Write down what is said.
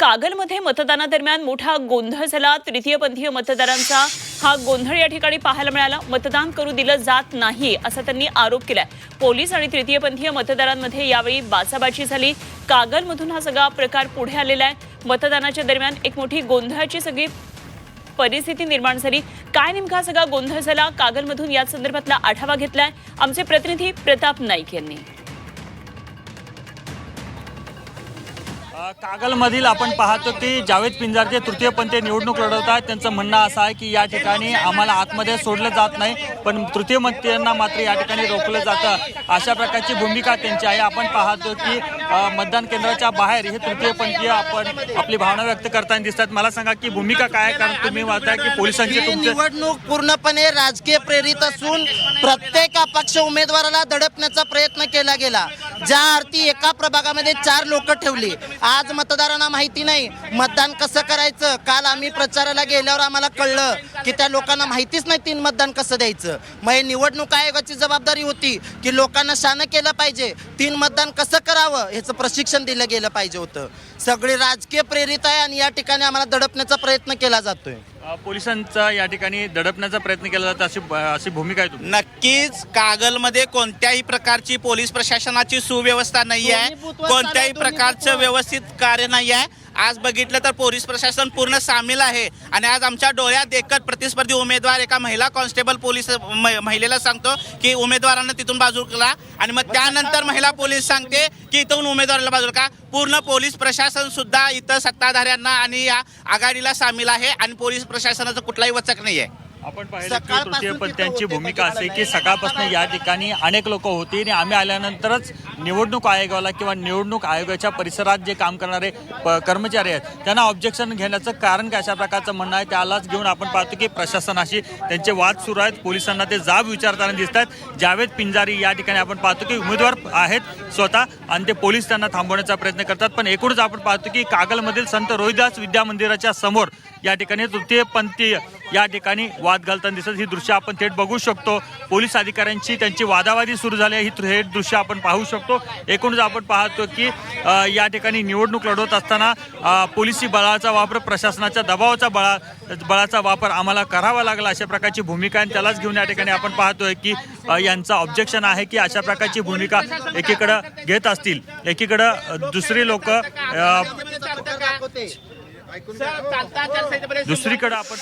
कागलमध्ये मतदानादरम्यान मोठा गोंधळ झाला। तृतीयपंथीय मतदारांचा हा गोंधळ या ठिकाणी पाहायला मिळाला। मतदान करू दिलं जात नाही असा त्यांनी आरोप केलाय। पोलीस आणि तृतीयपंथीय मतदारांमध्ये यावेळी बाचाबाची झाली। कागलमधून हा सगळा प्रकार पुढे आलेला आहे। मतदानाच्या दरम्यान एक मोठी गोंधळाची सगळी परिस्थिती निर्माण झाली। काय नेमका सगळा गोंधळ झाला, कागलमधून या संदर्भातला आढावा घेतलाय आमचे प्रतिनिधी प्रताप नाईक यांनी। कागलमधील आपण पाहतो की जावेद पिंजार जे तृतीयपंथीय निवडणूक लढवतात त्यांचं म्हणणं असं आहे की या ठिकाणी आम्हाला आतमध्ये सोडलं जात नाही, पण तृतीयपंथीयांना मात्र या ठिकाणी रोखलं जातं, अशा प्रकारची भूमिका त्यांची आहे। आपण पाहतो की मतदान केंद्राच्या बाहेर हे तृतीयपंथीय आपण आपली भावना व्यक्त करताना दिसतात। मला सांगा की भूमिका काय आहे, कारण तुम्ही म्हणताय की पोलिसांची तुमची निवडणूक पूर्णपणे राजकीय प्रेरित असून प्रत्येक अपक्ष उमेदवाराला दडपण्याचा प्रयत्न केला गेला। ज्या अर्थी एका प्रभागामध्ये 4 लोक ठेवली। आज मतदारांना माहिती नाही मतदान कसं करायचं। काल आम्ही प्रचाराला गेल्यावर आम्हाला कळलं की त्या लोकांना माहितीच नाही 3 मतदान कसं द्यायचं। मग निवडणूक आयोगाची जबाबदारी होती की लोकांना शानं केलं पाहिजे, 3 मतदान कसं करावं ह्याचं प्रशिक्षण दिलं गेलं पाहिजे होतं। सगळे राजकीय प्रेरित आहे आणि या ठिकाणी आम्हाला दडपण्याचा प्रयत्न केला जातोय। पोलिसांचा या ठिकाणी दडपण्याचा प्रयत्न केला जातो अशी भूमिका आहे तुमची? नक्कीच कागलमध्ये कोणत्याही प्रकारची पोलीस प्रशासनाची सुव्यवस्था नाही आहे, कोणत्याही प्रकारचं व्यवस्थित कार्य नाही आहे। आज बघितलं तर पोलीस प्रशासन पूर्ण सामील आहे आणि आज आमच्या डोळ्यात देखत प्रतिस्पर्धी उमेदवार एका महिला कॉन्स्टेबल पोलीस महिलेला सांगतो की उमेदवारांना तिथून बाजूला, आणि मग त्यानंतर महिला पोलीस सांगते की इथून उमेदवाराला बाजूला का। पूर्ण पोलीस प्रशासन सुद्धा इथं सत्ताधाऱ्यांना आणि या आघाडीला सामील आहे आणि पोलीस प्रशासनाचं कुठलाही वचक नाही आहे। आपण पाहिलं की तृतीयपंथीयांची भूमिका असे की सकाळपासून या ठिकाणी अनेक लोक होती आणि आम्ही आल्यानंतरच निवडणूक आयोगाला किंवा निवडणूक आयोगाच्या परिसरात जे काम करणारे कर्मचारी आहेत त्यांना ऑब्जेक्शन घेण्याचं कारण काय अशा प्रकारचं म्हणणं आहे। त्यालाच घेऊन आपण पाहतो की प्रशासनाशी त्यांचे वाद सुरू आहेत, पोलिसांना ते जाब विचारताना दिसत आहेत। जावेद पिंजारी या ठिकाणी आपण पाहतो की उमेदवार आहेत स्वतः आणि ते पोलीस त्यांना थांबवण्याचा प्रयत्न करतात। पण एकूणच आपण पाहतो की कागलमधील संत रोहिदास विद्या मंदिराच्या समोर या ठिकाणी तृतीयपंथीय या ठिकाणी वाद घालताना दिसत ही दृश्य आपण थेट बघू शकतो। पोलीस अधिकाऱ्यांची त्यांची वादावादी सुरू झाली आहे, ही थेट दृश्य आपण पाहू शकतो। एकूणच आपण पाहतो की या ठिकाणी निवडणूक लढवत असताना पोलिसी बळाचा वापर, प्रशासनाच्या दबावाचा बळाचा वापर आम्हाला करावा लागला अशा प्रकारची भूमिका आहे। त्यालाच घेऊन या ठिकाणी आपण पाहतोय की यांचं ऑब्जेक्शन आहे की अशा प्रकारची भूमिका एकीकडे घेत असतील, एकीकडे दुसरी लोक दुसरीकडे आपण